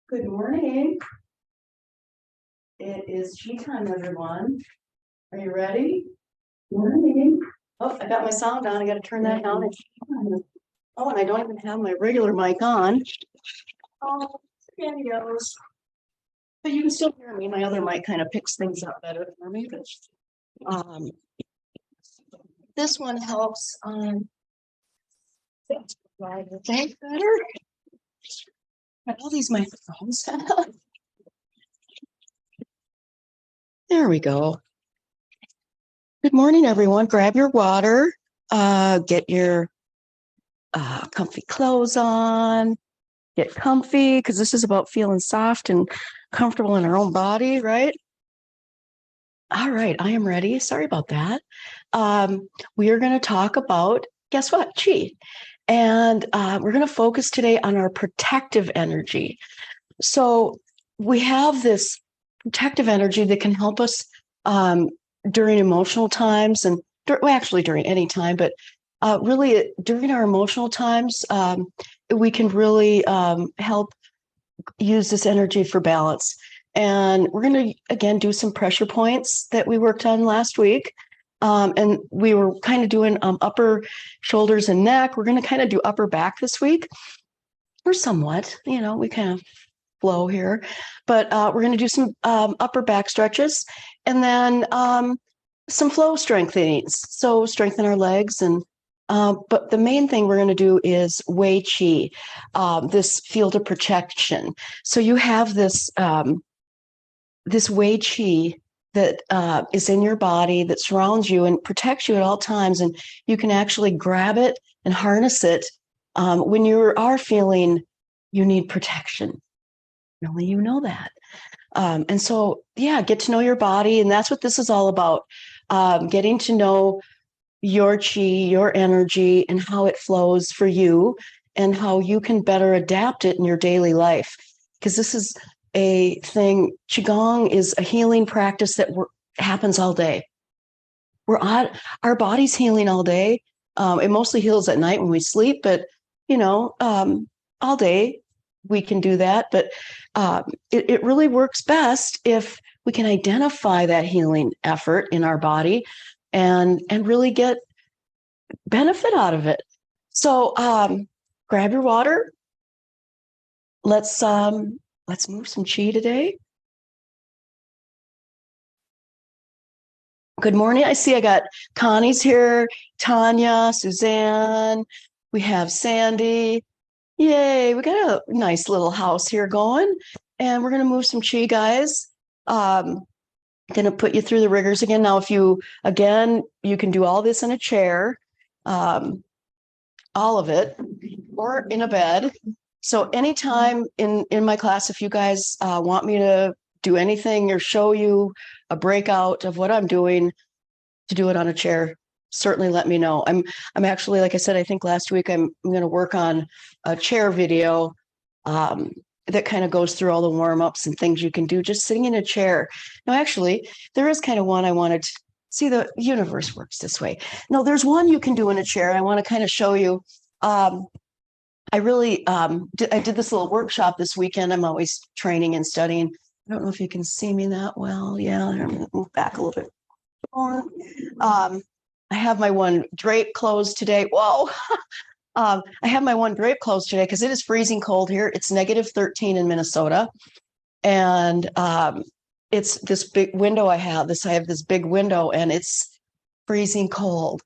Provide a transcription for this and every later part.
Good morning. It is tea time, everyone. Are you ready? Morning. Oh, I got my sound on. I got to turn that down. Oh, and I don't even have my regular mic on. Oh, videos. But you can still hear me. My other mic kind of picks things up better for me. But this one helps think better. Got all these microphones. There we go. Good morning, everyone. Grab your water. Get your comfy clothes on. Get comfy, because this is about feeling soft and comfortable in our own body, right? All right, I am ready. Sorry about that. We are going to talk about, guess what? Qi. And we're going to focus today on our protective energy. So we have this protective energy that can help us during emotional times and actually during any time, but really during our emotional times, we can really help use this energy for balance. And we're going to, again, do some pressure points that we worked on last week. And we were kind of doing upper shoulders and neck. We're going to kind of do upper back this week, or somewhat, we kind of flow here. But we're going to do some upper back stretches and then some flow strengthenings. So strengthen our legs. And but the main thing we're going to do is Wei Qi, this field of protection. So you have this this Wei Qi that is in your body that surrounds you and protects you at all times. And you can actually grab it and harness it when you are feeling you need protection. Only you know that. And so, yeah, get to know your body. And that's what this is all about. Getting to know your qi, your energy, and how it flows for you and how you can better adapt it in your daily life. Because this is a thing, Qigong is a healing practice that happens all day. Our body's healing all day. It mostly heals at night when we sleep, but, all day we can do that. But it really works best if we can identify that healing effort in our body and really get benefit out of it. So grab your water. Let's move some qi today. Good morning. I see I got Connie's here, Tanya, Suzanne. We have Sandy. Yay, we got a nice little house here going. And we're going to move some qi, guys. Going to put you through the rigors again. Now, you can do all this in a chair, all of it, or in a bed. So anytime in my class, if you guys want me to do anything or show you a breakout of what I'm doing, to do it on a chair, certainly let me know. I'm actually, like I said, I think last week, I'm going to work on a chair video that kind of goes through all the warm-ups and things you can do just sitting in a chair. Now, actually, there is kind of one I wanted to see. The universe works this way. No, there's one you can do in a chair. I want to kind of show you. I did this little workshop this weekend. I'm always training and studying. I don't know if you can see me that well. Yeah, I'm going to move back a little bit more. I have my one drape closed today. Whoa. I have my one drape closed today because it is freezing cold here. It's -13 in Minnesota. And it's this big window I have this big window and it's freezing cold.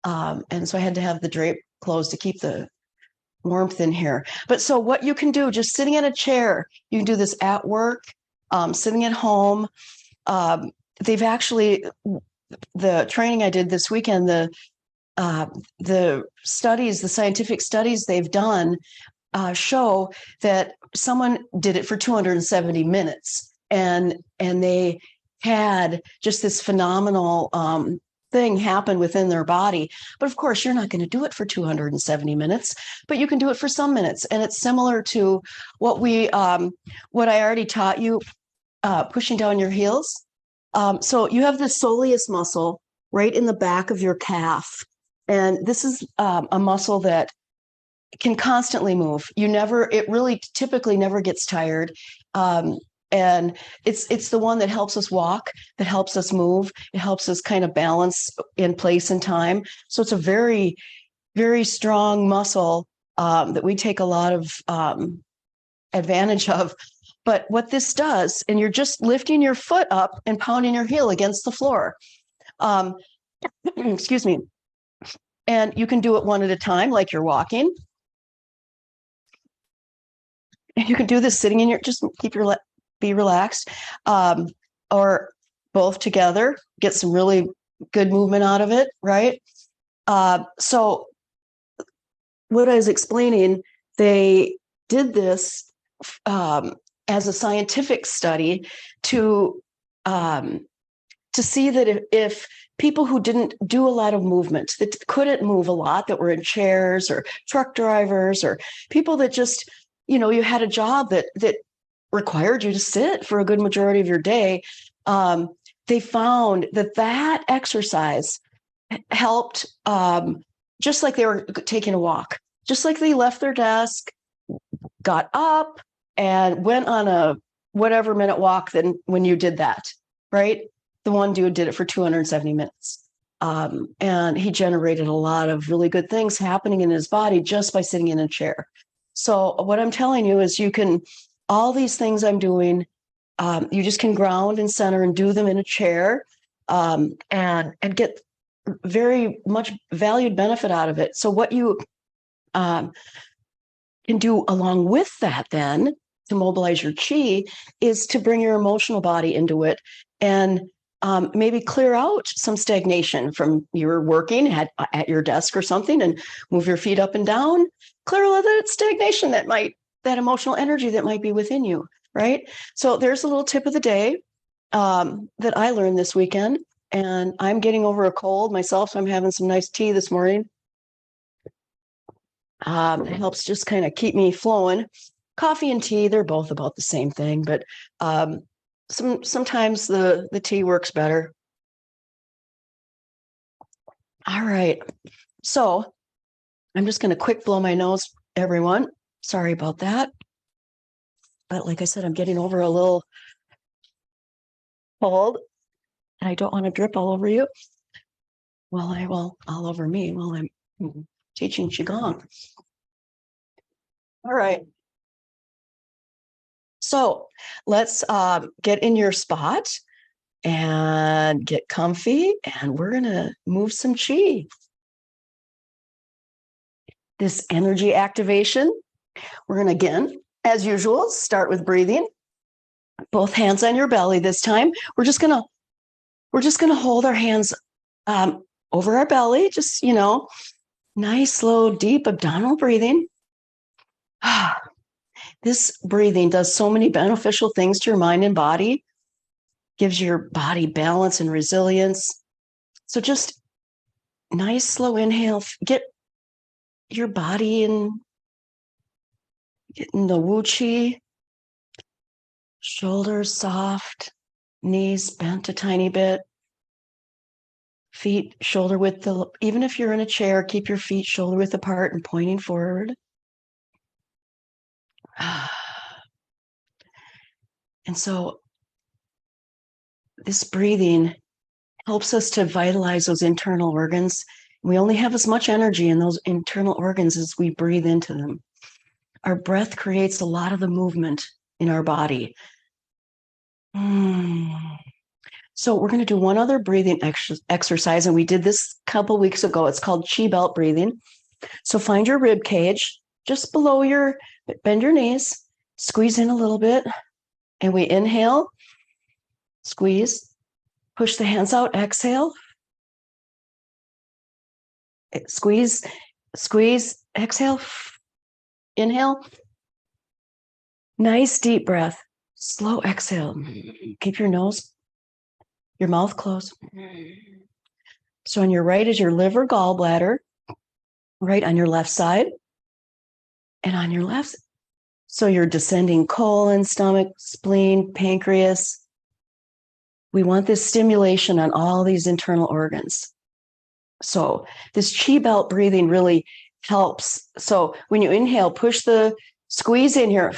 And so I had to have the drape closed to keep the warmth in here. But so what you can do, just sitting in a chair, you can do this at work, sitting at home. They've actually, the training I did this weekend, the scientific studies they've done show that someone did it for 270 minutes and they had just this phenomenal thing happen within their body. But of course, you're not going to do it for 270 minutes, but you can do it for some minutes. And it's similar to what I already taught you, pushing down your heels. So you have this soleus muscle right in the back of your calf. And this is a muscle that can constantly move. It really typically never gets tired. And it's the one that helps us walk, that helps us move. It helps us kind of balance in place and time. So it's a very, very strong muscle that we take a lot of advantage of. But what this does, and you're just lifting your foot up and pounding your heel against the floor. Excuse me. And you can do it one at a time, like you're walking. And you can do this sitting in just be relaxed, or both together, get some really good movement out of it, right? So what I was explaining, they did this as a scientific study to see that if people who didn't do a lot of movement, that couldn't move a lot, that were in chairs or truck drivers or people that just, you had a job that required you to sit for a good majority of your day, they found that exercise helped, just like they were taking a walk, just like they left their desk, got up, and went on a whatever minute walk then when you did that, right? The one dude did it for 270 minutes. And he generated a lot of really good things happening in his body just by sitting in a chair. So what I'm telling you is all these things I'm doing, you just can ground and center and do them in a chair, and get very much valued benefit out of it. So what you can do along with that then to mobilize your chi is to bring your emotional body into it and maybe clear out some stagnation from your working at your desk or something, and move your feet up and down, clear all that stagnation that emotional energy that might be within you, right? So there's a little tip of the day that I learned this weekend, and I'm getting over a cold myself, so I'm having some nice tea this morning. It helps just kind of keep me flowing. Coffee and tea, they're both about the same thing, but sometimes the tea works better. All right. So I'm just going to quick blow my nose, everyone. Sorry about that. But like I said, I'm getting over a little cold, and I don't want to drip all over you. Well, all over me while I'm teaching Qigong. All right. So let's get in your spot and get comfy, and we're going to move some chi. This energy activation, we're going to, again, as usual, start with breathing. Both hands on your belly this time. We're just going to hold our hands over our belly, just, nice, slow, deep abdominal breathing. This breathing does so many beneficial things to your mind and body, gives your body balance and resilience. So just nice, slow inhale, get your body in the Wu Qi, shoulders soft, knees bent a tiny bit, feet shoulder width, even if you're in a chair, keep your feet shoulder width apart and pointing forward. And so this breathing helps us to vitalize those internal organs. We only have as much energy in those internal organs as we breathe into them. Our breath creates a lot of the movement in our body. So we're going to do one other breathing exercise, and we did this a couple weeks ago. It's called chi belt breathing. So find your rib cage just below bend your knees, squeeze in a little bit, and we inhale, squeeze, push the hands out, exhale, squeeze, exhale, inhale. Nice deep breath, slow exhale. Keep your mouth closed. So on your right is your liver, gallbladder, right on your left side, and on your left. So your descending colon, stomach, spleen, pancreas. We want this stimulation on all these internal organs. So this chi belt breathing really helps. So when you inhale, squeeze in here.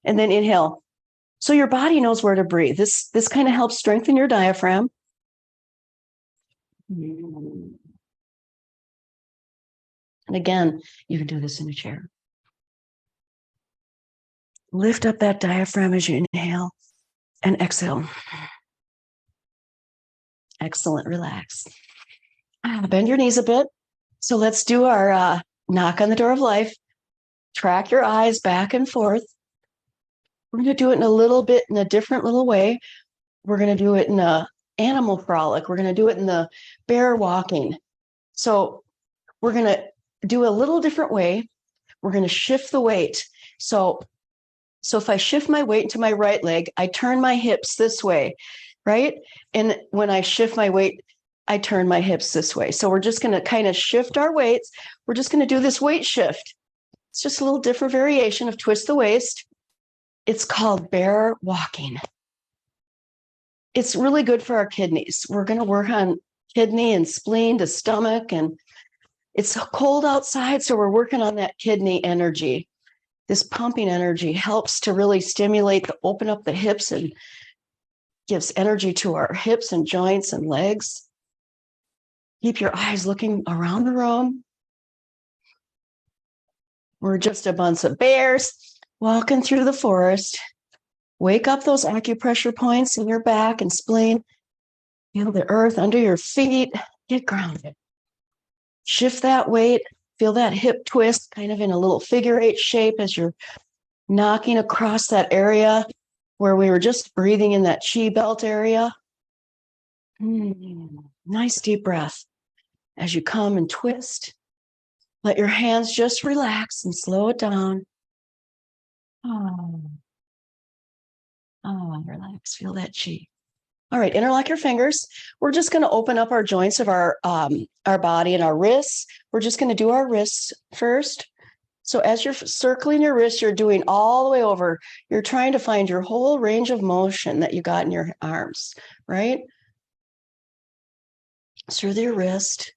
And then inhale. So your body knows where to breathe. This kind of helps strengthen your diaphragm. And again, you can do this in a chair. Lift up that diaphragm as you inhale and exhale. Excellent. Relax. Bend your knees a bit. So let's do our knock on the door of life. Track your eyes back and forth. We're going to do it in a different little way. We're going to do it in a animal frolic. We're going to do it in the bear walking. So we're going to do a little different way. We're going to shift the weight. So if I shift my weight into my right leg, I turn my hips this way, right? And when I shift my weight, I turn my hips this way. So we're just going to kind of shift our weights. We're just going to do this weight shift. It's just a little different variation of twist the waist. It's called bear walking. It's really good for our kidneys. We're going to work on kidney and spleen to stomach, and it's cold outside, so we're working on that kidney energy. This pumping energy helps to really open up the hips and gives energy to our hips and joints and legs. Keep your eyes looking around the room. We're just a bunch of bears walking through the forest. Wake up those acupressure points in your back and spleen. Feel the earth under your feet. Get grounded. Shift that weight. Feel that hip twist kind of in a little figure 8 shape as you're knocking across that area where we were just breathing in that chi belt area. Nice deep breath as you come and twist. Let your hands just relax and slow it down. Relax. Feel that chi. All right, interlock your fingers. We're just going to open up our joints of our body and our wrists. We're just going to do our wrists first. So as you're circling your wrists, you're doing all the way over. You're trying to find your whole range of motion that you got in your arms, right? Through your wrist.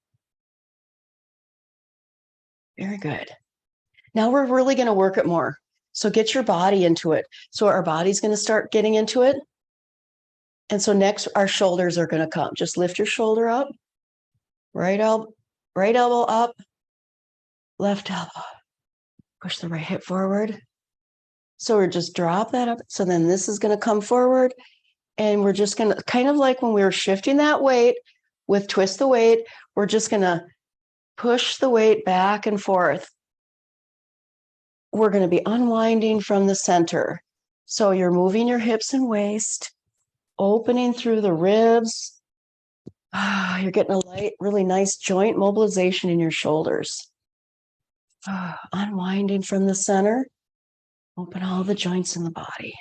Very good. Now we're really going to work it more. So get your body into it. So our body's going to start getting into it. And so next, our shoulders are going to come. Just lift your shoulder up. Right elbow up. Left elbow. Push the right hip forward. So we're just drop that up. So then this is going to come forward. And we're just going to, kind of like when we were shifting that weight with twist the weight, we're just going to push the weight back and forth. We're going to be unwinding from the center. So you're moving your hips and waist, opening through the ribs. You're getting a light, really nice joint mobilization in your shoulders. Unwinding from the center. Open all the joints in the body.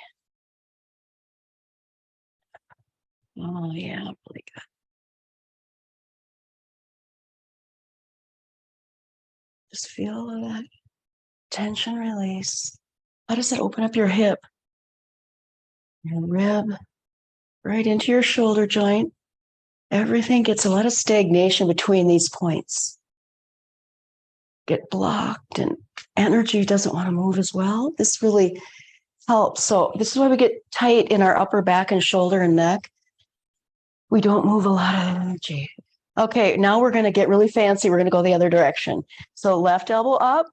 Oh, yeah, really good. Just feel that tension release. How does it open up your hip? Your rib, right into your shoulder joint. Everything gets a lot of stagnation between these points. Get blocked and energy doesn't want to move as well. This really helps. So this is why we get tight in our upper back and shoulder and neck. We don't move a lot of energy. Okay, now we're going to get really fancy. We're going to go the other direction. So left elbow up.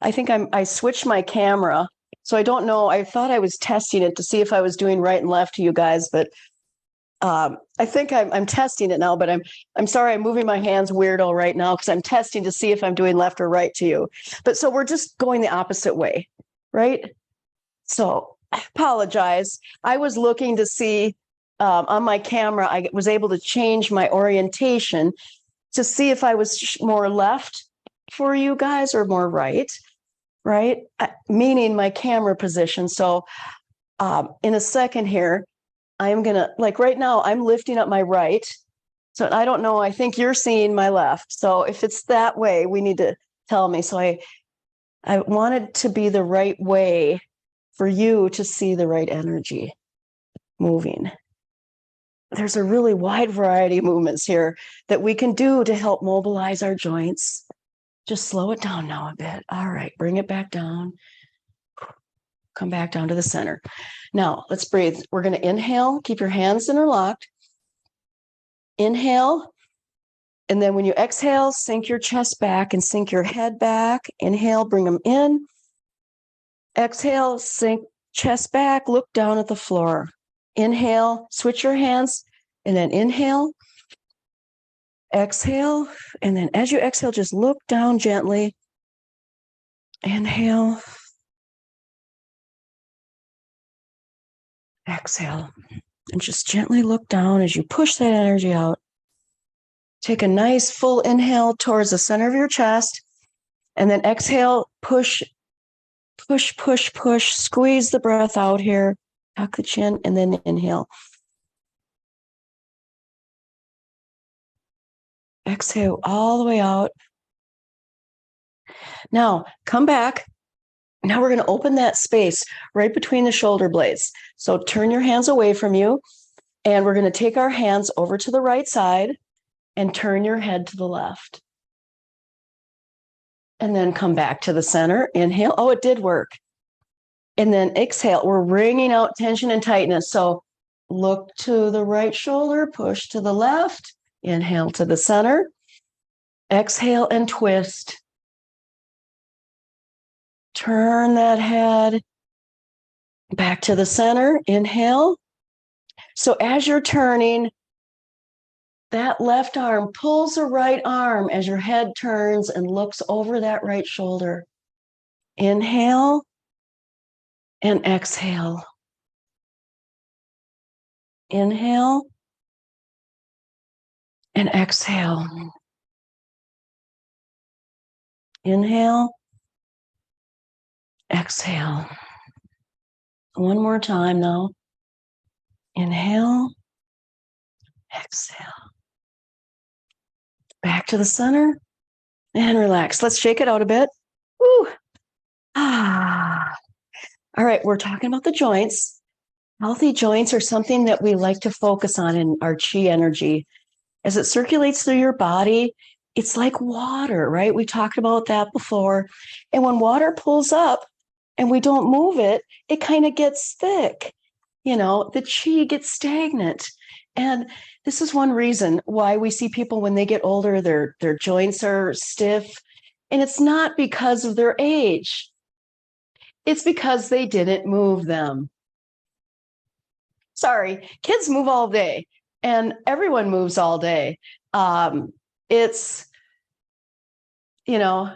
I think I switched my camera. So I don't know. I thought I was testing it to see if I was doing right and left to you guys, but I think I'm testing it now, but I'm sorry, I'm moving my hands weirdo right now because I'm testing to see if I'm doing left or right to you. But so we're just going the opposite way, right? So I apologize. I was looking to see on my camera, I was able to change my orientation to see if I was more left for you guys or more right? Meaning my camera position. So in a second here, I'm going to, like right now, I'm lifting up my right. So I don't know, I think you're seeing my left. So if it's that way, we need to tell me. So I want it to be the right way for you to see the right energy moving. there's a really wide variety of movements here that we can do to help mobilize our joints. Just slow it down now a bit. All right, bring it back down. Come back down to the center. Now, let's breathe. We're going to inhale. Keep your hands interlocked. Inhale. And then when you exhale, sink your chest back and sink your head back. Inhale, bring them in. Exhale, sink chest back. Look down at the floor. Inhale, switch your hands, and then inhale. Exhale. And then as you exhale, just look down gently. Inhale. Exhale. And just gently look down as you push that energy out. Take a nice full inhale towards the center of your chest. And then exhale, push, push, push, push. Squeeze the breath out here. Tuck the chin and then inhale. Exhale all the way out. Now, come back. Now we're going to open that space right between the shoulder blades. So turn your hands away from you, and we're going to take our hands over to the right side and turn your head to the left. And then come back to the center. Inhale. Oh, it did work. And then exhale. We're wringing out tension and tightness. So look to the right shoulder, push to the left. Inhale to the center. Exhale and twist. Turn that head back to the center. Inhale. So as you're turning, that left arm pulls the right arm as your head turns and looks over that right shoulder. Inhale and exhale. Inhale and exhale. Inhale. Exhale. One more time now. Inhale. Exhale. Back to the center and relax. Let's shake it out a bit. Woo. Ah. All right, we're talking about the joints. Healthy joints are something that we like to focus on in our Qi energy. As it circulates through your body, it's like water, right? We talked about that before. And when water pulls up and we don't move it, it kind of gets thick. You know, the Qi gets stagnant. And this is one reason why we see people when they get older, their joints are stiff. And it's not because of their age. It's because they didn't move them. Sorry, kids move all day and everyone moves all day. It's, you know,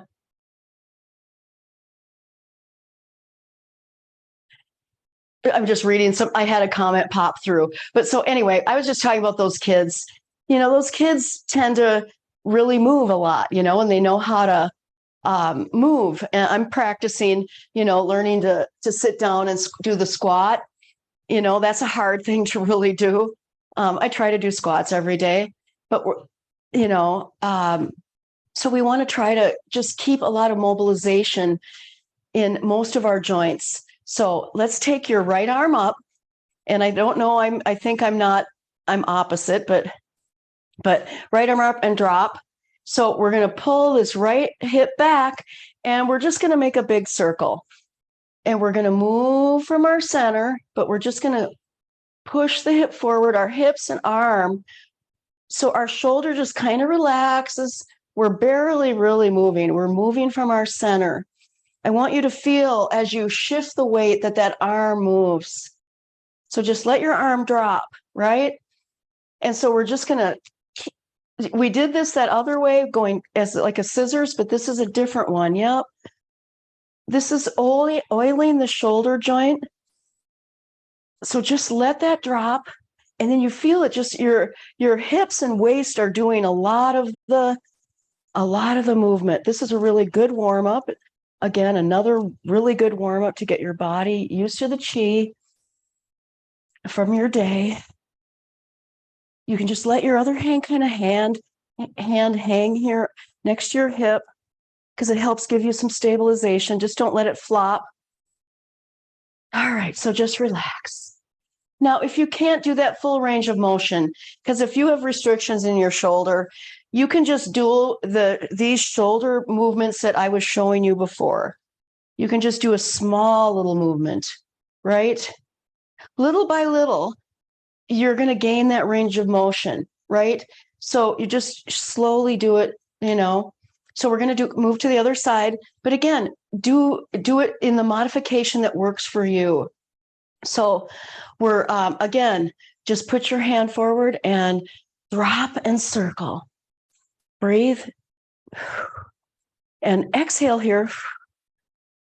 I'm just reading I had a comment pop through. But so anyway, I was just talking about those kids. You know, those kids tend to really move a lot, you know, and they know how to move. And I'm practicing, you know, learning to sit down and do the squat. You know, that's a hard thing to really do. I try to do squats every day, but you know, so we want to try to just keep a lot of mobilization in most of our joints. So let's take your right arm up, and I don't know, I'm opposite, but right arm up and drop. So we're going to pull this right hip back, and we're just going to make a big circle. And we're going to move from our center, but we're just going to push the hip forward, our hips and arm. So our shoulder just kind of relaxes. We're barely really moving. We're moving from our center. I want you to feel as you shift the weight that arm moves. So just let your arm drop, right? And so we're just going to, we did this that other way, going as like a scissors, but this is a different one. Yep. This is oiling the shoulder joint. So just let that drop. And then you feel it, just your hips and waist are doing a lot of the movement. This is a really good warm up. Again, another really good warm up to get your body used to the Qi from your day. You can just let your other hand hand hang here next to your hip, because it helps give you some stabilization. Just don't let it flop. All right, so just relax. Now, if you can't do that full range of motion, because if you have restrictions in your shoulder, you can just do these shoulder movements that I was showing you before. You can just do a small little movement, right? Little by little, you're going to gain that range of motion, right? So you just slowly do it, you know. So we're going to move to the other side, but again, do it in the modification that works for you. So we're, again, just put your hand forward and drop and circle. Breathe and exhale here.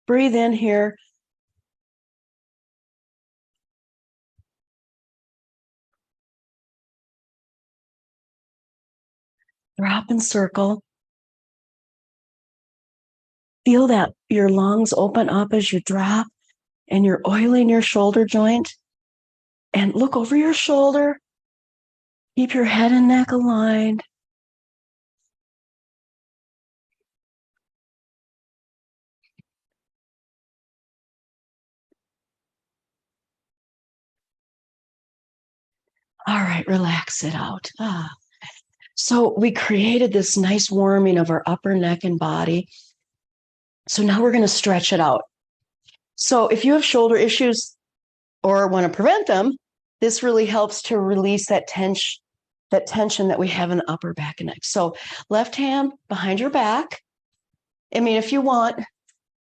Breathe in here. Drop and circle. Feel that your lungs open up as you drop and you're oiling your shoulder joint. And look over your shoulder. Keep your head and neck aligned. All right, relax it out. So we created this nice warming of our upper neck and body. So now we're going to stretch it out. So if you have shoulder issues or want to prevent them, this really helps to release that tension that we have in the upper back and neck. So left hand behind your back. I mean, if you want,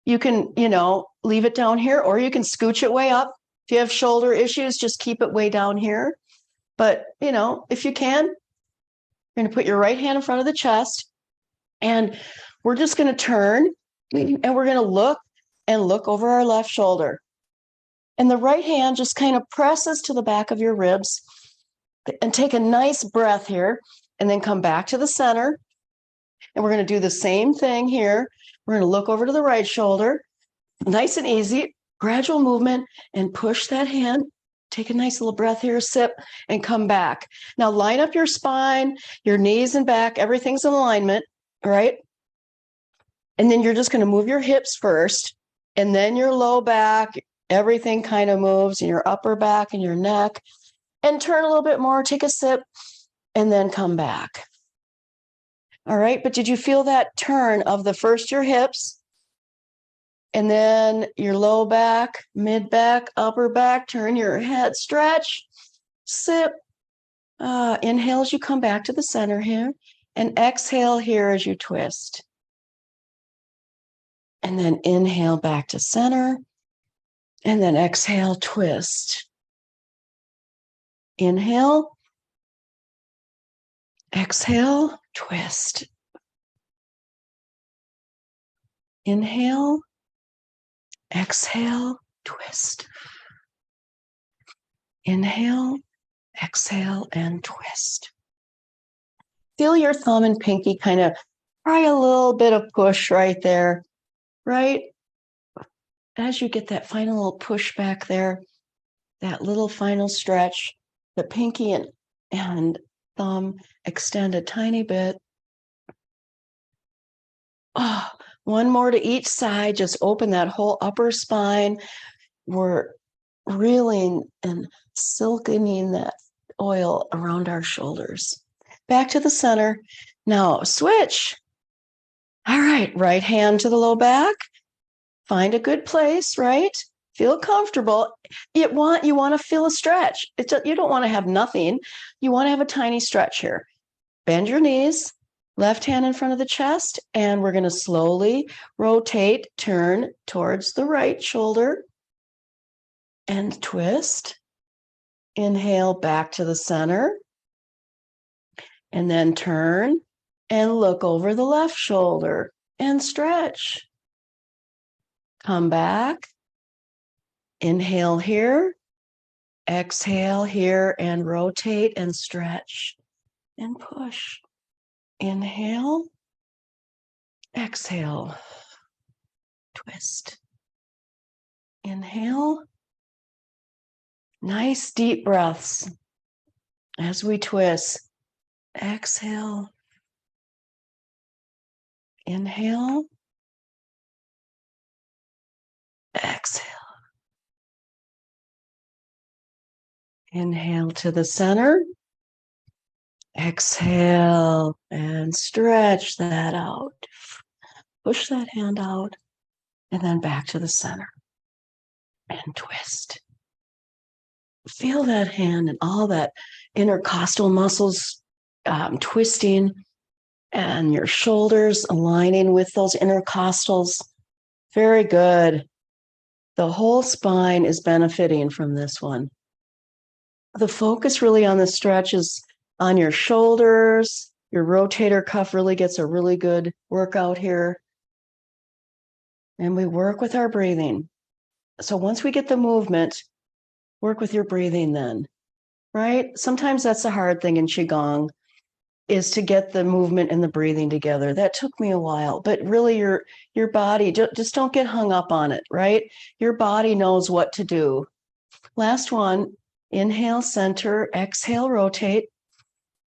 you can, leave it down here, or you can scooch it way up. If you have shoulder issues, just keep it way down here. But, if you can, you're going to put your right hand in front of the chest, and we're just going to turn, and we're going to look over our left shoulder. And the right hand just kind of presses to the back of your ribs, and take a nice breath here, and then come back to the center. And we're going to do the same thing here. We're going to look over to the right shoulder, nice and easy, gradual movement, and push that hand. Take a nice little breath here, sip, and come back. Now line up your spine, your knees and back, everything's in alignment, all right? And then you're just going to move your hips first, and then your low back, everything kind of moves, and your upper back and your neck. And turn a little bit more, take a sip, and then come back. All right, but did you feel that turn of the first your hips, and then your low back, mid back, upper back, turn your head, stretch, sip, inhale as you come back to the center here, and exhale here as you twist. And then inhale back to center, and then exhale, twist. Inhale, exhale, twist. Inhale, exhale, twist. Inhale, exhale, and twist. Feel your thumb and pinky kind of try a little bit of push right there, right? As you get that final little push back there, that little final stretch, the pinky and thumb extend a tiny bit. Oh, one more to each side. Just open that whole upper spine. We're reeling and silkening that oil around our shoulders. Back to the center. Now switch. All right hand to the low back. Find a good place, right? Feel comfortable. You want to feel a stretch. You don't want to have nothing. You want to have a tiny stretch here. Bend your knees, left hand in front of the chest, and we're going to slowly rotate, turn towards the right shoulder, and twist. Inhale back to the center, and then turn and look over the left shoulder and stretch. Come back. Inhale here, exhale here, and rotate and stretch and push. Inhale, exhale, twist. Inhale. Nice deep breaths as we twist. Exhale. Inhale. Exhale. Inhale to the center. Exhale and stretch that out. Push that hand out and then back to the center and twist. Feel that hand and all that intercostal muscles twisting and your shoulders aligning with those intercostals. Very good. The whole spine is benefiting from this one. The focus really on the stretch is on your shoulders. Your rotator cuff really gets a really good workout here. And we work with our breathing. So once we get the movement, work with your breathing then, right? Sometimes that's a hard thing in Qigong, is to get the movement and the breathing together. That took me a while, but really your body, just don't get hung up on it, right? Your body knows what to do. Last one, inhale, center, exhale, rotate,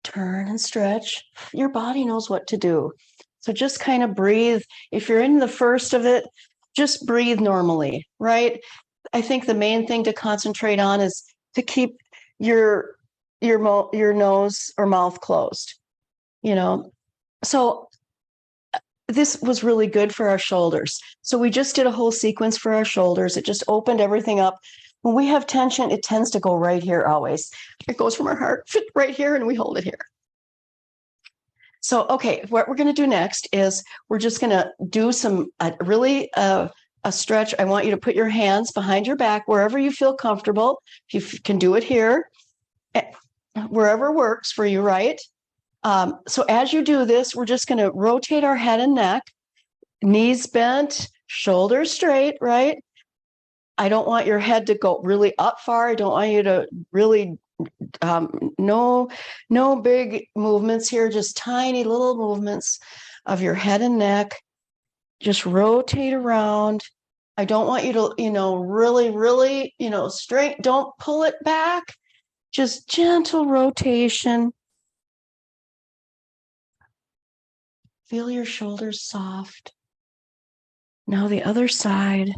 turn and stretch. Your body knows what to do. So just kind of breathe. If you're in the first of it, just breathe normally, right? I think the main thing to concentrate on is to keep your nose or mouth closed, you know. So this was really good for our shoulders. So we just did a whole sequence for our shoulders. It just opened everything up. When we have tension, it tends to go right here always. It goes from our heart right here and we hold it here. So, okay, what we're going to do next is we're just going to do some a stretch. I want you to put your hands behind your back, wherever you feel comfortable. If you can do it here, wherever works for you, right? So as you do this, we're just going to rotate our head and neck, knees bent, shoulders straight, right? I don't want your head to go really up far. I don't want you to really, no big movements here, just tiny little movements of your head and neck. Just rotate around. I don't want you to, really, straight. Don't pull it back. Just gentle rotation. Feel your shoulders soft. Now the other side.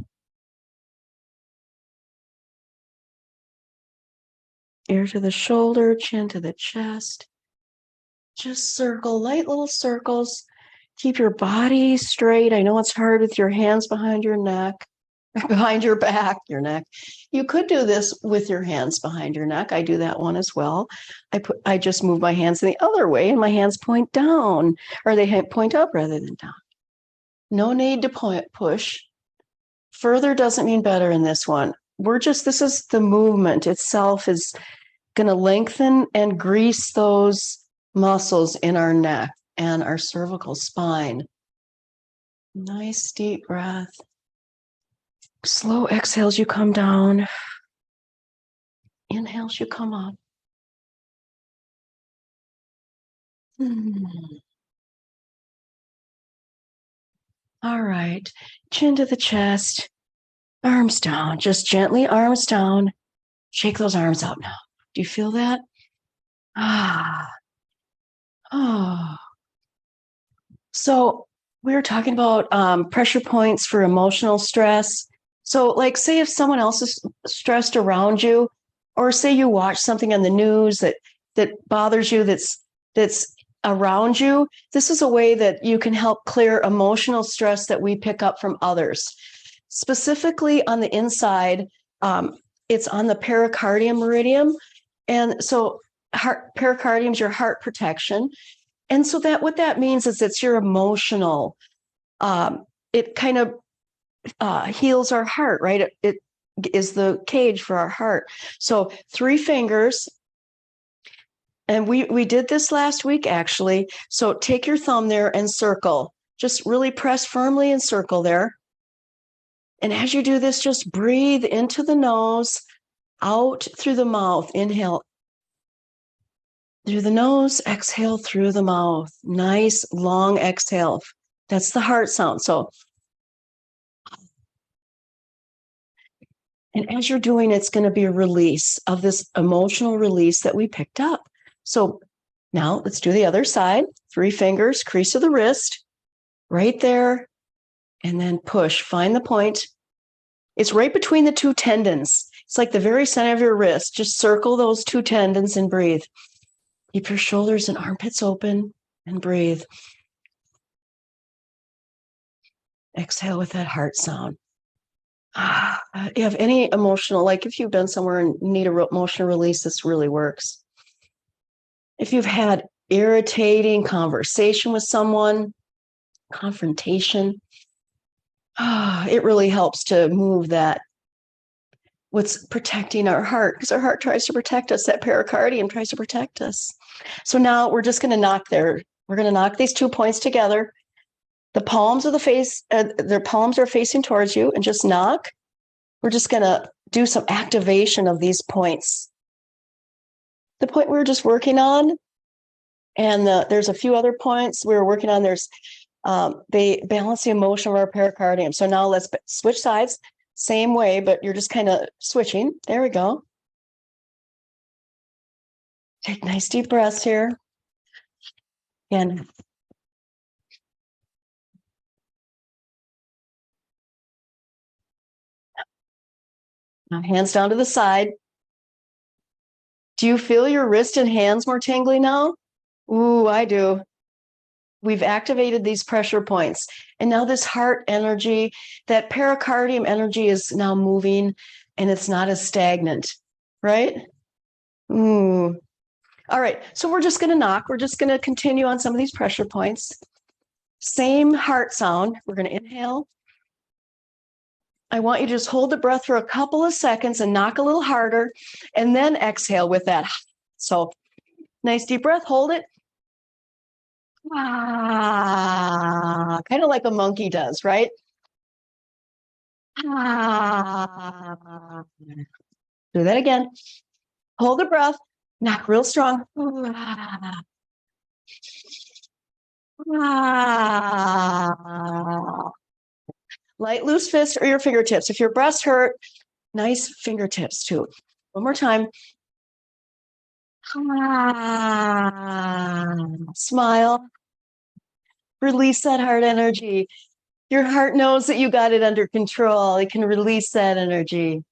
Ear to the shoulder, chin to the chest. Just circle, light little circles. Keep your body straight. I know it's hard with your hands behind your neck, behind your back, your neck. You could do this with your hands behind your neck. I do that one as well. I just move my hands in the other way and my hands point down, or they point up rather than down. No need to push. Further doesn't mean better in this one. This is the movement itself is going to lengthen and grease those muscles in our neck and our cervical spine. Nice deep breath. Slow exhales, you come down. Inhales, you come up. All right. Chin to the chest. Arms down. Just gently arms down. Shake those arms out now. Do you feel that? Oh. So we were talking about pressure points for emotional stress. So like say if someone else is stressed around you, or say you watch something on the news that bothers you, that's around you, this is a way that you can help clear emotional stress that we pick up from others. Specifically on the inside, it's on the pericardium meridian. And so pericardium is your heart protection. And so that what that means is it's your emotional, it kind of heals our heart, right? It is the cage for our heart. So 3 fingers, and we did this last week actually. So take your thumb there and circle. Just really press firmly and circle there. And as you do this, just breathe into the nose, out through the mouth. Inhale through the nose, exhale through the mouth. Nice long exhale. That's the heart sound. So, and as you're doing, it's going to be a release of this emotional release that we picked up. So now let's do the other side. 3 fingers, crease of the wrist, right there. And then push, find the point. It's right between the 2 tendons. It's like the very center of your wrist. Just circle those two tendons and breathe. Keep your shoulders and armpits open and breathe. Exhale with that heart sound. You have any emotional, like if you've been somewhere and need a emotional release, this really works. If you've had irritating conversation with someone, confrontation, it really helps to move that. What's protecting our heart, because our heart tries to protect us, that pericardium tries to protect us. So now we're just going to knock there. We're going to knock these 2 points together. The palms of the face, their palms are facing towards you, and just knock. We're just going to do some activation of these points. The point we were just working on, and there's a few other points we were working on. There's they balance the emotion of our pericardium. So now let's switch sides. Same way, but you're just kind of switching. There we go. Take nice deep breaths here. And now hands down to the side. Do you feel your wrist and hands more tingly now? Ooh, I do. We've activated these pressure points. And now this heart energy, that pericardium energy is now moving, and it's not as stagnant, right? Ooh. All right, so we're just going to knock. We're just going to continue on some of these pressure points. Same heart sound. We're going to inhale. I want you to just hold the breath for a couple of seconds and knock a little harder, and then exhale with that. So nice deep breath, hold it. Kind of like a monkey does, right? Do that again. Hold the breath, knock real strong. Light, loose fists or your fingertips. If your breasts hurt, nice fingertips too. One more time. Smile. Release that heart energy. Your heart knows that you got it under control. It can release that energy.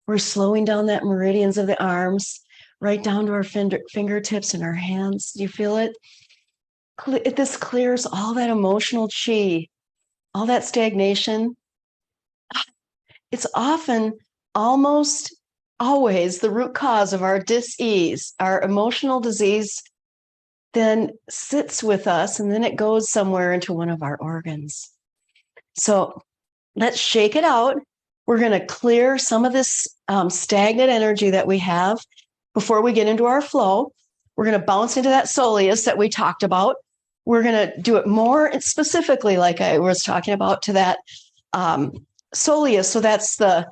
We're slowing down that meridians of the arms, right down to our fingertips and our hands. Do you feel it? This clears all that emotional chi, all that stagnation. It's often, almost always, the root cause of our dis-ease, our emotional disease, then sits with us, and then it goes somewhere into one of our organs. So let's shake it out. We're going to clear some of this stagnant energy that we have before we get into our flow. We're going to bounce into that soleus that we talked about. We're going to do it more specifically, like I was talking about, to that soleus. So that's the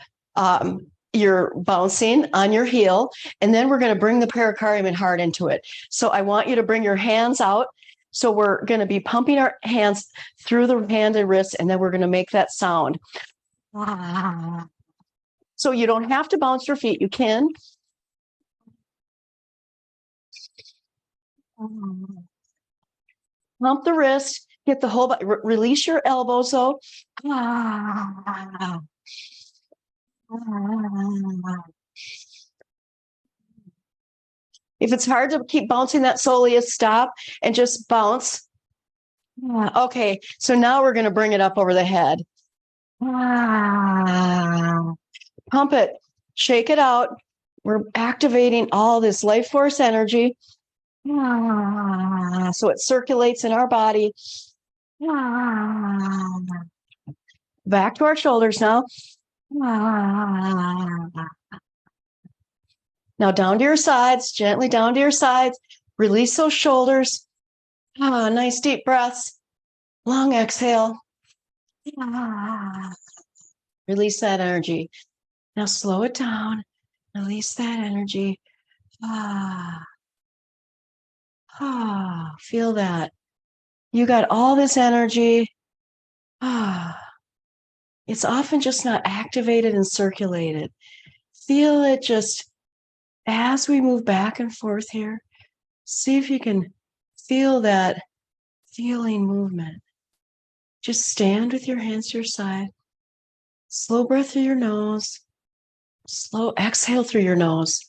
you're bouncing on your heel, and then we're going to bring the pericardium and heart into it. So I want you to bring your hands out. So we're going to be pumping our hands through the hand and wrist, and then we're going to make that sound. So you don't have to bounce your feet. You can. Pump the wrist, get the whole body, release your elbows though. If it's hard to keep bouncing that soleus, stop and just bounce. Okay, so now we're going to bring it up over the head. Pump it, shake it out. We're activating all this life force energy. So it circulates in our body. Back to our shoulders now. Now down to your sides, gently down to your sides. Release those shoulders. Nice deep breaths. Long exhale. Release that energy. Now slow it down. Release that energy. Feel that. You got all this energy. It's often just not activated and circulated. Feel it just as we move back and forth here. See if you can feel that feeling movement. Just stand with your hands to your side. Slow breath through your nose. Slow exhale through your nose.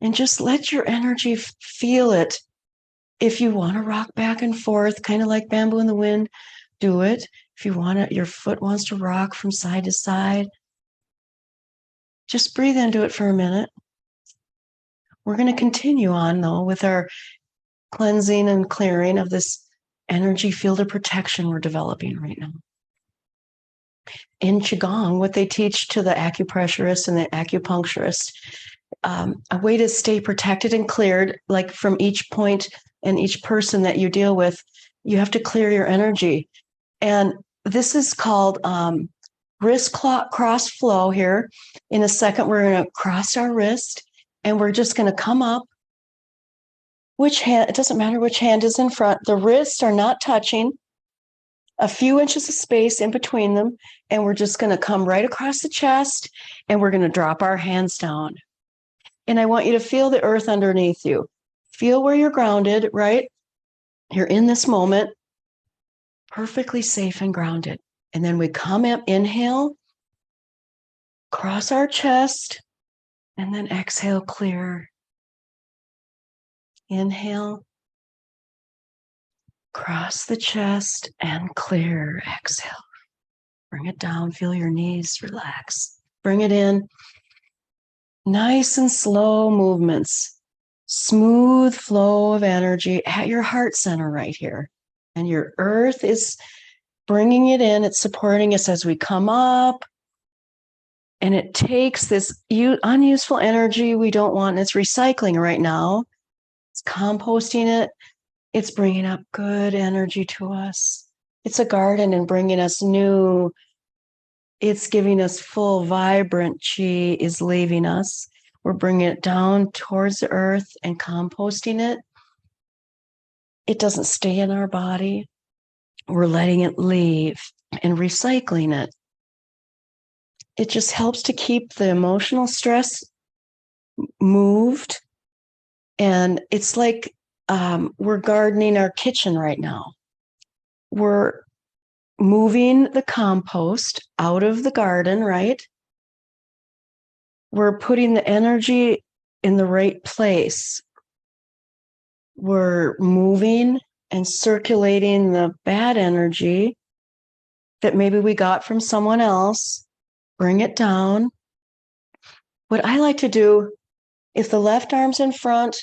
And just let your energy feel it. If you want to rock back and forth, kind of like bamboo in the wind, do it. If you want it, your foot wants to rock from side to side, just breathe into it for a minute. We're going to continue on, though, with our cleansing and clearing of this energy field of protection we're developing right now. In Qigong, what they teach to the acupressurists and the acupuncturists, a way to stay protected and cleared, like from each point and each person that you deal with, you have to clear your energy. And this is called wrist cross flow here. In a second, we're going to cross our wrist and we're just going to come up. Which hand, it doesn't matter which hand is in front. The wrists are not touching. A few inches of space in between them. And we're just going to come right across the chest and we're going to drop our hands down. And I want you to feel the earth underneath you. Feel where you're grounded, right? You're in this moment, perfectly safe and grounded. And then we come up, inhale, cross our chest, and then exhale, clear. Inhale, cross the chest, and clear. Exhale. Bring it down, feel your knees relax. Bring it in. Nice and slow movements. Smooth flow of energy at your heart center right here. And your earth is bringing it in. It's supporting us as we come up. And it takes this unuseful energy we don't want, and it's recycling right now. It's composting it. It's bringing up good energy to us. It's a garden and bringing us new. It's giving us full, vibrant chi is leaving us. We're bringing it down towards the earth and composting it. It doesn't stay in our body. We're letting it leave and recycling it. It just helps to keep the emotional stress moved. And it's like we're gardening our kitchen right now. We're moving the compost out of the garden, right? We're putting the energy in the right place. We're moving and circulating the bad energy that maybe we got from someone else, bring it down. What I like to do, if the left arm's in front,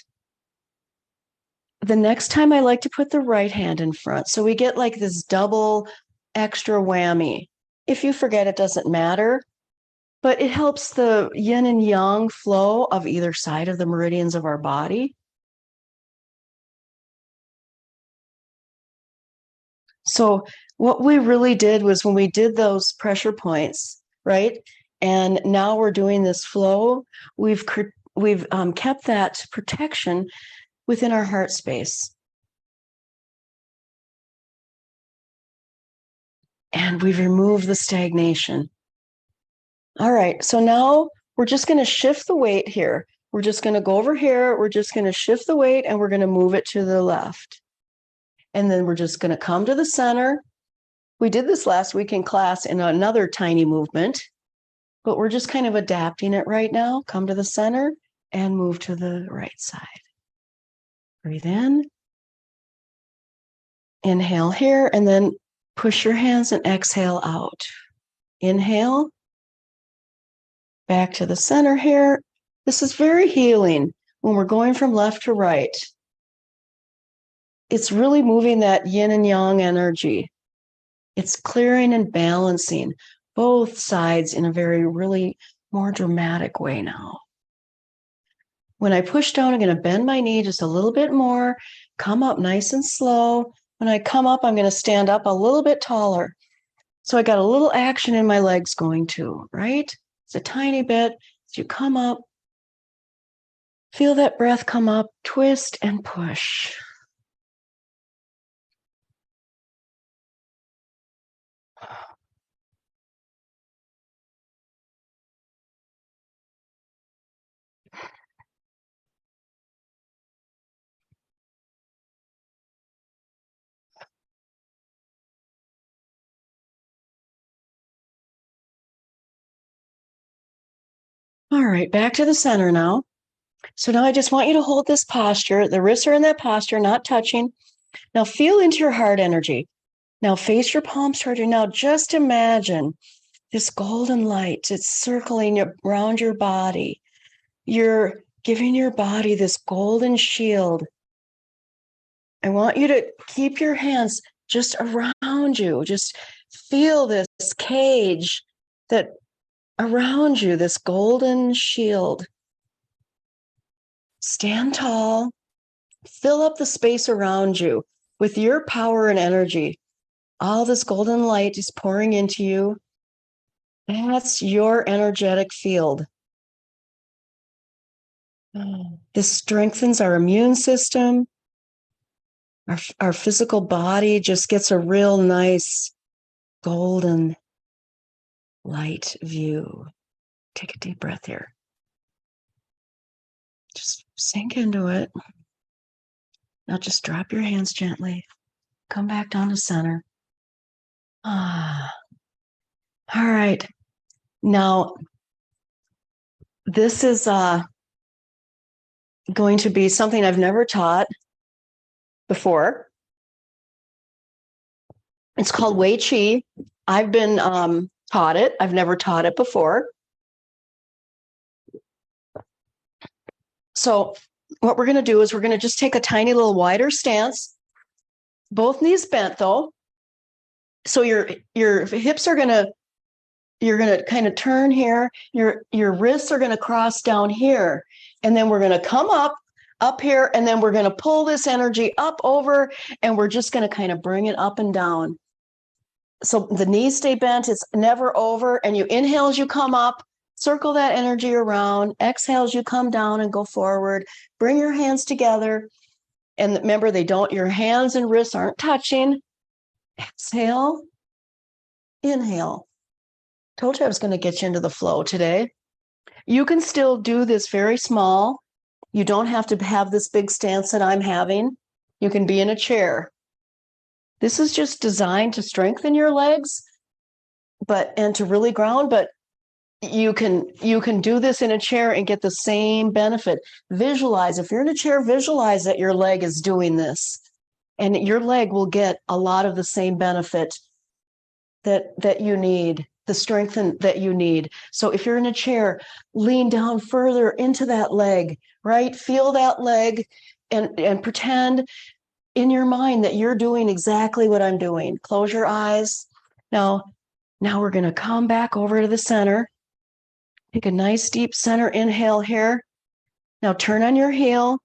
the next time I like to put the right hand in front. So we get like this double extra whammy. If you forget, it doesn't matter, but it helps the yin and yang flow of either side of the meridians of our body. So what we really did was when we did those pressure points, right? And now we're doing this flow, we've kept that protection within our heart space. And we've removed the stagnation. All right, so now we're just going to shift the weight here. We're just going to go over here. We're just going to shift the weight and we're going to move it to the left. And then we're just going to come to the center. We did this last week in class in another tiny movement, but we're just kind of adapting it right now. Come to the center and move to the right side. Breathe in. Inhale here, and then push your hands and exhale out. Inhale. Back to the center here. This is very healing when we're going from left to right. It's really moving that yin and yang energy. It's clearing and balancing both sides in a very, really more dramatic way now. When I push down, I'm going to bend my knee just a little bit more, come up nice and slow. When I come up, I'm going to stand up a little bit taller. So I got a little action in my legs going too, right? It's a tiny bit. As you come up, feel that breath come up, twist and push. All right, back to the center now. So now I just want you to hold this posture. The wrists are in that posture, not touching. Now feel into your heart energy. Now face your palms toward you. Now just imagine this golden light. It's circling around your body. You're giving your body this golden shield. I want you to keep your hands just around you. Just feel this cage that around you, this golden shield. Stand tall. Fill up the space around you with your power and energy. All this golden light is pouring into you. That's your energetic field. This strengthens our immune system. Our physical body just gets a real nice golden light view. Take a deep breath here. Just sink into it. Now just drop your hands gently. Come back down to center. All right. Now, this is going to be something I've never taught before. It's called Wei Qi. I've been taught it. I've never taught it before. So what we're going to do is we're going to just take a tiny little wider stance. Both knees bent though. So your hips are you're going to kind of turn here. Your wrists are going to cross down here. And then we're going to come up here, and then we're going to pull this energy up over, and we're just going to kind of bring it up and down. So the knees stay bent, it's never over, and you inhale as you come up, circle that energy around, exhale as you come down and go forward, bring your hands together, and remember, your hands and wrists aren't touching. Exhale, inhale. Told you I was going to get you into the flow today. You can still do this very small. You don't have to have this big stance that I'm having. You can be in a chair. This is just designed to strengthen your legs, and to really ground, but you can do this in a chair and get the same benefit. Visualize, if you're in a chair, visualize that your leg is doing this, and your leg will get a lot of the same benefit that you need, the strength that you need. So if you're in a chair, lean down further into that leg, right? Feel that leg and pretend in your mind that you're doing exactly what I'm doing. Close your eyes. Now we're going to come back over to the center. Take a nice deep center inhale here. Now turn on your heel.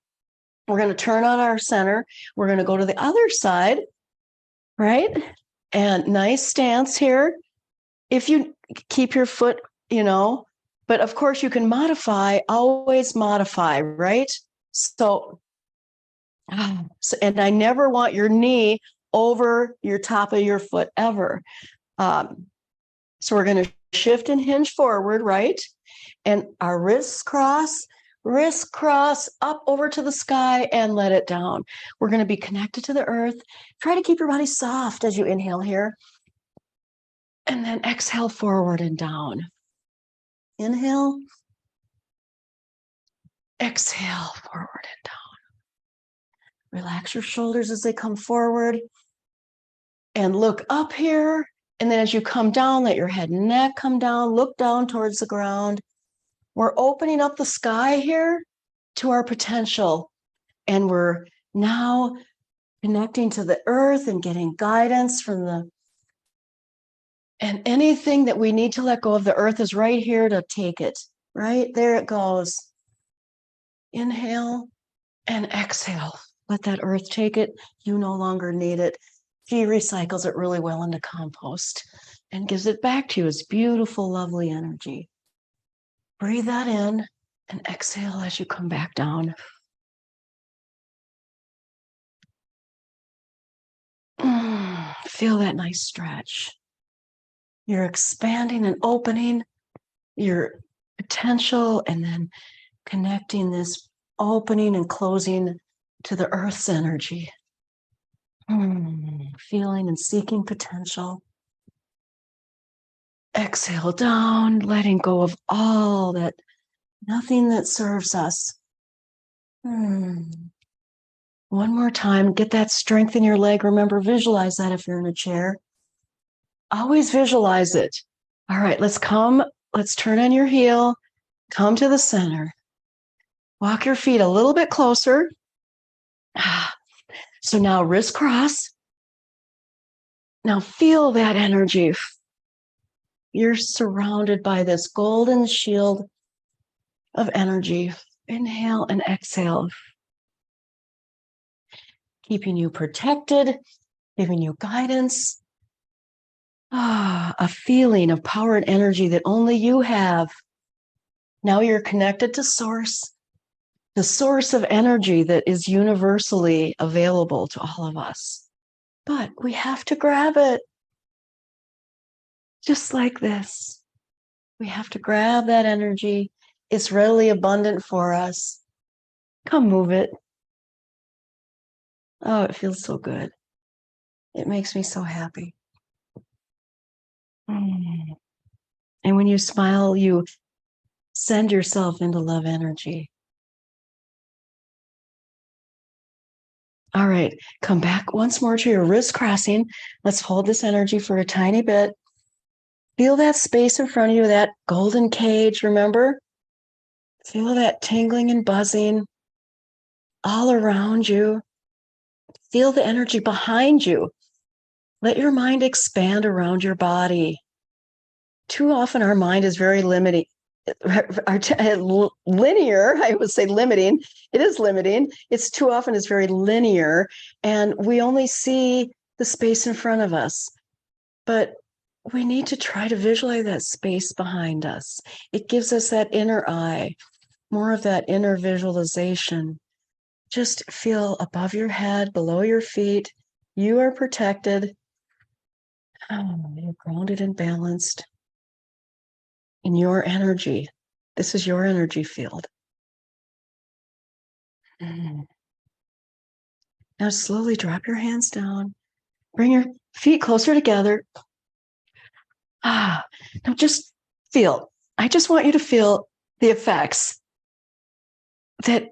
We're going to turn on our center. We're going to go to the other side, right? And nice stance here. If you keep your foot, but of course you can always modify, right? So, and I never want your knee over your top of your foot ever. So we're going to shift and hinge forward, right? And our wrists cross up over to the sky and let it down. We're going to be connected to the earth. Try to keep your body soft as you inhale here. And then exhale forward and down. Inhale. Exhale forward and down. Relax your shoulders as they come forward. And look up here. And then as you come down, let your head and neck come down. Look down towards the ground. We're opening up the sky here to our potential. And we're now connecting to the earth and getting guidance from and anything that we need to let go of, the earth is right here to take it. Right there it goes. Inhale and exhale. Let that earth take it. You no longer need it. She recycles it really well into compost and gives it back to you as beautiful, lovely energy. Breathe that in and exhale as you come back down. Feel that nice stretch. You're expanding and opening your potential and then connecting this opening and closing to the earth's energy. Feeling and seeking potential. Exhale down, letting go of all that Nothing that serves us. One more time, get that strength in your leg. Remember, visualize that if you're in a chair. Always visualize it. All right, let's turn on your heel, come to the center. Walk your feet a little bit closer. So now wrist cross. Now feel that energy. You're surrounded by this golden shield of energy. Inhale and exhale. Keeping you protected, giving you guidance. A feeling of power and energy that only you have. Now you're connected to Source, the source of energy that is universally available to all of us. But we have to grab it. Just like this. We have to grab that energy. It's readily abundant for us. Come move it. Oh, it feels so good. It makes me so happy. And when you smile, you send yourself into love energy. All right, come back once more to your wrist crossing. Let's hold this energy for a tiny bit. Feel that space in front of you, that golden cage, remember? Feel that tingling and buzzing all around you. Feel the energy behind you. Let your mind expand around your body. Too often our mind is very limiting. Linear, I would say limiting. It is limiting. It's too often it's very linear, and we only see the space in front of us. But we need to try to visualize that space behind us. It gives us that inner eye, more of that inner visualization. Just feel above your head, below your feet. You are protected. You're grounded and balanced in your energy. This is your energy field. Now slowly drop your hands down. Bring your feet closer together. Now just feel. I just want you to feel the effects that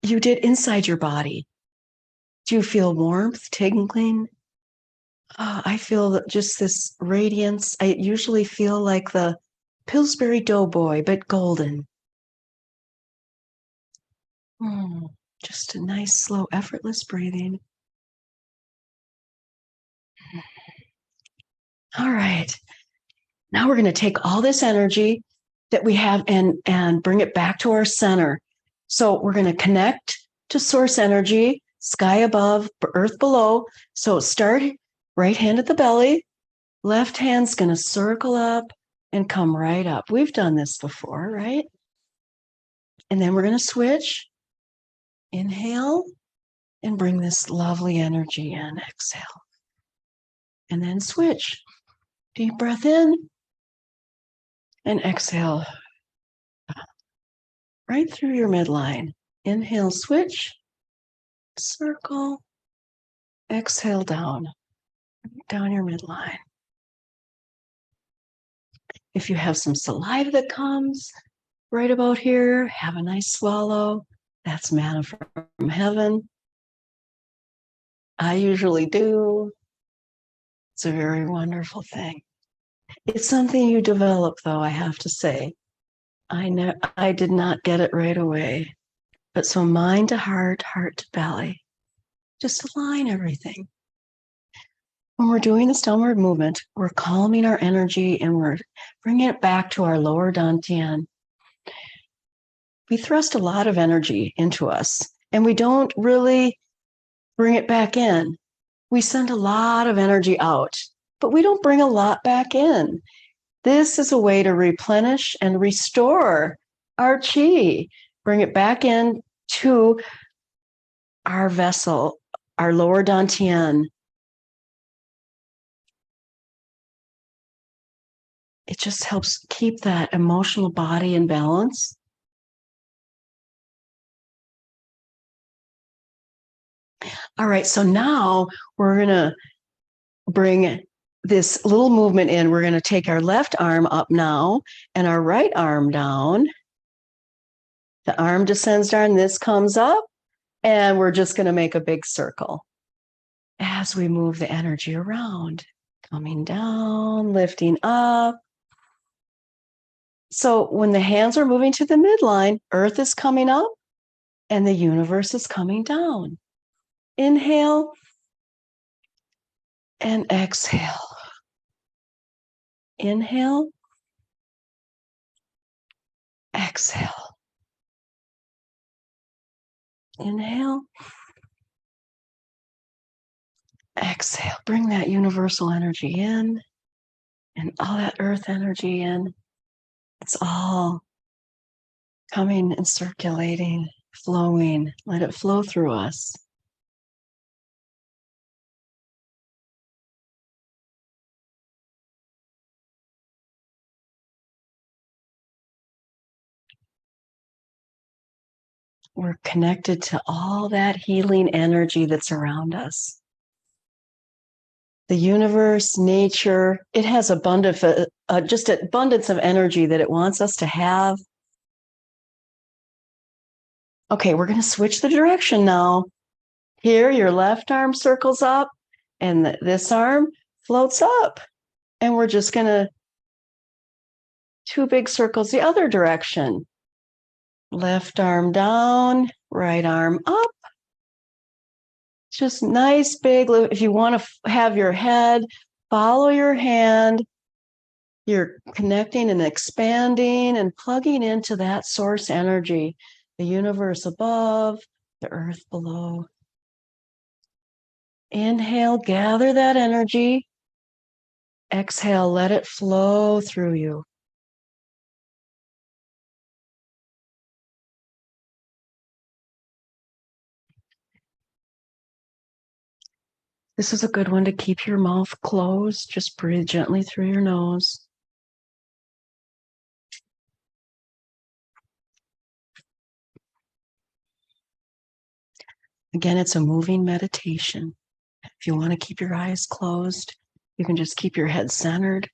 you did inside your body. Do you feel warmth, tingling? I feel just this radiance. I usually feel like the Pillsbury Doughboy, but golden. Just a nice, slow, effortless breathing. All right. Now we're going to take all this energy that we have and bring it back to our center. So we're going to connect to source energy, sky above, earth below. So start right hand at the belly, left hand's going to circle up and come right up. We've done this before, right? And then we're going to switch. Inhale and bring this lovely energy in. Exhale. And then switch. Deep breath in and exhale. Right through your midline. Inhale, switch, circle, exhale down your midline. If you have some saliva that comes right about here, have a nice swallow. That's manna from heaven. I usually do. It's a very wonderful thing. It's something you develop, though, I have to say. I did not get it right away. But so mind to heart, heart to belly. Just align everything. When we're doing this downward movement, we're calming our energy and we're bringing it back to our lower dantian. We thrust a lot of energy into us, and we don't really bring it back in. We send a lot of energy out, but we don't bring a lot back in. This is a way to replenish and restore our chi, bring it back in to our vessel, our lower dantian. It just helps keep that emotional body in balance. All right, so now we're going to bring this little movement in. We're going to take our left arm up now and our right arm down. The arm descends down, this comes up, and we're just going to make a big circle as we move the energy around, coming down, lifting up. So when the hands are moving to the midline, Earth is coming up and the universe is coming down. Inhale and exhale. Inhale, exhale. Inhale, exhale. Bring that universal energy in and all that earth energy in. It's all coming and circulating, flowing. Let it flow through us. We're connected to all that healing energy that's around us. The universe, nature, it has just abundance of energy that it wants us to have. Okay, we're going to switch the direction now. Here, your left arm circles up and this arm floats up. And we're just going to 2 big circles the other direction. Left arm down, right arm up. Just nice big, if you want to have your head, follow your hand. You're connecting and expanding and plugging into that source energy, the universe above, the earth below. Inhale, gather that energy. Exhale, let it flow through you. This is a good one to keep your mouth closed. Just breathe gently through your nose. Again, it's a moving meditation. If you want to keep your eyes closed, you can just keep your head centered.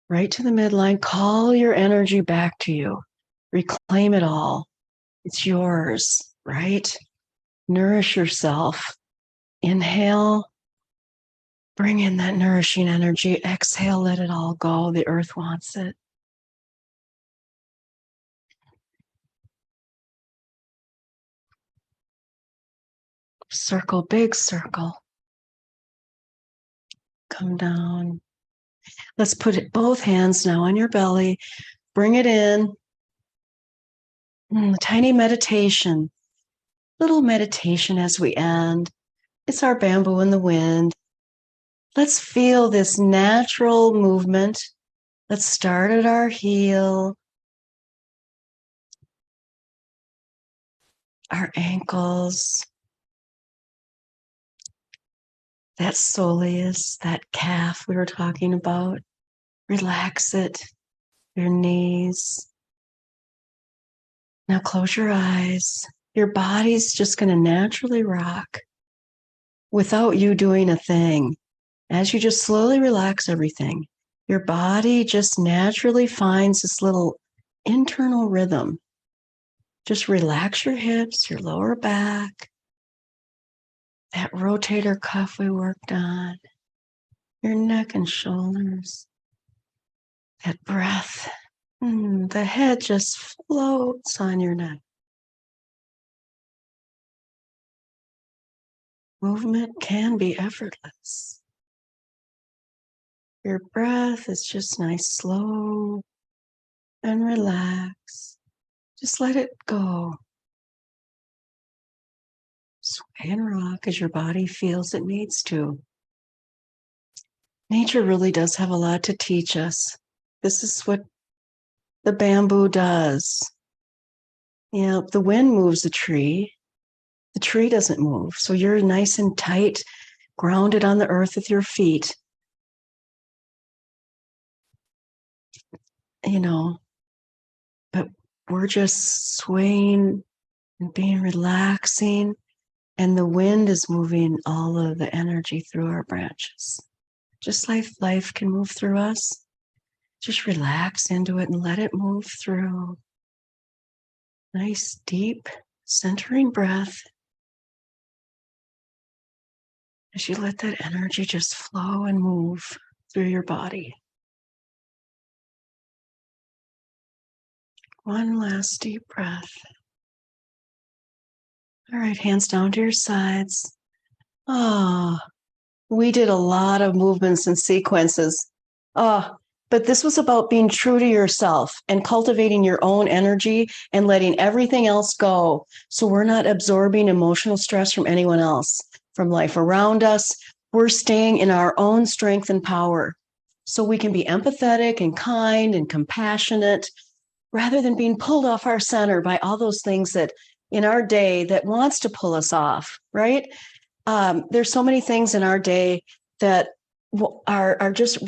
Right to the midline, call your energy back to you. Reclaim it all. It's yours, right? Nourish yourself. Inhale, bring in that nourishing energy. Exhale, let it all go. The earth wants it. Circle, big circle. Come down. Let's put both hands now on your belly. Bring it in. Tiny meditation. Little meditation as we end. It's our bamboo in the wind. Let's feel this natural movement. Let's start at our heel, our ankles, that soleus, that calf we were talking about. Relax it, your knees. Now close your eyes. Your body's just going to naturally rock without you doing a thing. As you just slowly relax everything, your body just naturally finds this little internal rhythm. Just relax your hips, your lower back, that rotator cuff we worked on, your neck and shoulders, that breath. The head just floats on your neck. Movement can be effortless. Your breath is just nice, slow and relaxed. Just let it go. Sway and rock as your body feels it needs to. Nature really does have a lot to teach us. This is what the bamboo does. The wind moves the tree. The tree doesn't move. So you're nice and tight, grounded on the earth with your feet. But we're just swaying and being relaxing, and the wind is moving all of the energy through our branches. Just like life can move through us, Just relax into it and let it move through. Nice, deep, centering breath. As you let that energy just flow and move through your body. One last deep breath. All right, hands down to your sides. We did a lot of movements and sequences. But this was about being true to yourself and cultivating your own energy and letting everything else go. So we're not absorbing emotional stress from anyone else, from life around us. We're staying in our own strength and power. So we can be empathetic and kind and compassionate rather than being pulled off our center by all those things that in our day that wants to pull us off, right? There's so many things in our day that are just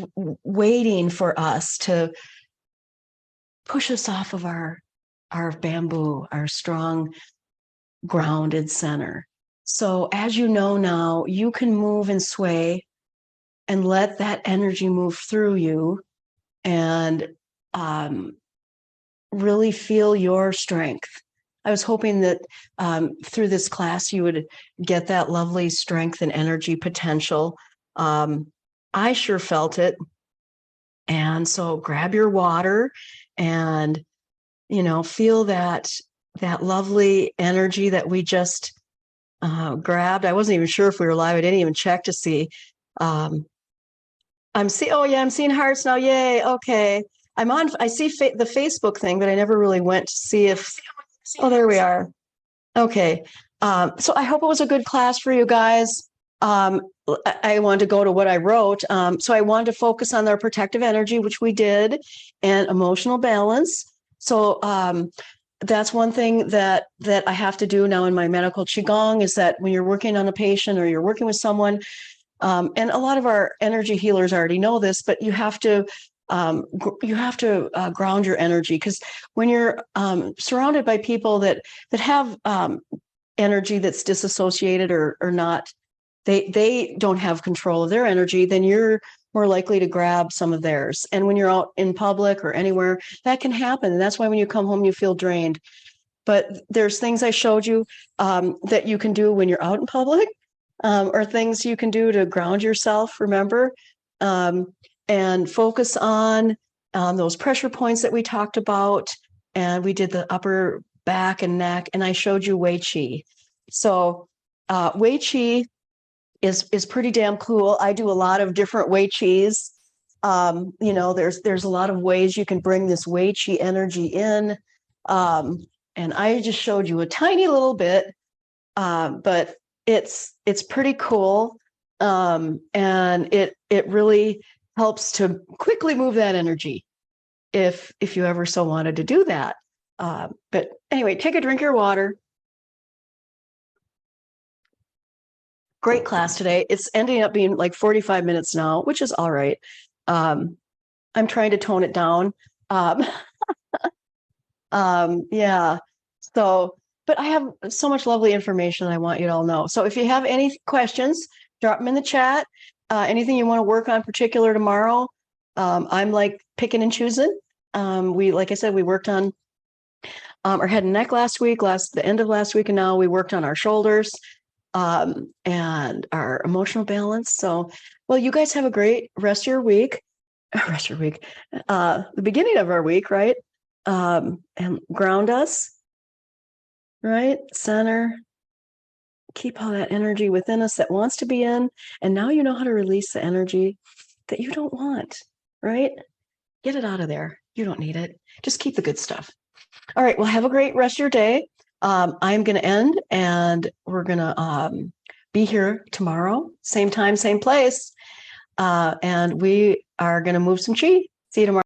waiting for us to push us off of our bamboo, our strong, grounded center. So as you know now, you can move and sway and let that energy move through you and really feel your strength. I was hoping that through this class, you would get that lovely strength and energy potential. I sure felt it. And so grab your water and, feel that lovely energy that we just grabbed. I wasn't even sure if we were live. I didn't even check to see. I'm seeing hearts now. Yay. Okay. I see the Facebook thing, but I never really went to see if, there we are. Okay. So I hope it was a good class for you guys. I wanted to go to what I wrote. So I wanted to focus on their protective energy, which we did, and emotional balance. So that's one thing that I have to do now in my medical Qigong is that when you're working on a patient or you're working with someone, and a lot of our energy healers already know this, but you have to ground your energy, because when you're surrounded by people that have energy that's disassociated or not, they don't have control of their energy, then you're more likely to grab some of theirs. And when you're out in public or anywhere, that can happen. And that's why when you come home, you feel drained. But there's things I showed you that you can do when you're out in public, or things you can do to ground yourself, remember, and focus on those pressure points that we talked about. And we did the upper back and neck, and I showed you Wei Qi. So Wei Qi is pretty damn cool. I do a lot of different Wei Qis. There's a lot of ways you can bring this Wei Qi energy in. And I just showed you a tiny little bit, but it's pretty cool. And it really helps to quickly move that energy if you ever so wanted to do that. But anyway, take a drink of your water. Great class today. It's ending up being like 45 minutes now, which is all right. I'm trying to tone it down. Yeah. So, but I have so much lovely information I want you to all know. So if you have any questions, drop them in the chat. Anything you want to work on particular tomorrow, I'm like picking and choosing. Like I said, we worked on our head and neck last week, the end of last week, and now we worked on our shoulders and our emotional balance. So, well, you guys have a great rest of your week. The beginning of our week, right? And ground us, right? Center. Keep all that energy within us that wants to be in. And now you know how to release the energy that you don't want, right? Get it out of there. You don't need it. Just keep the good stuff. All right. Well, have a great rest of your day. I'm going to end, and we're going to be here tomorrow, same time, same place. And we are going to move some chi. See you tomorrow.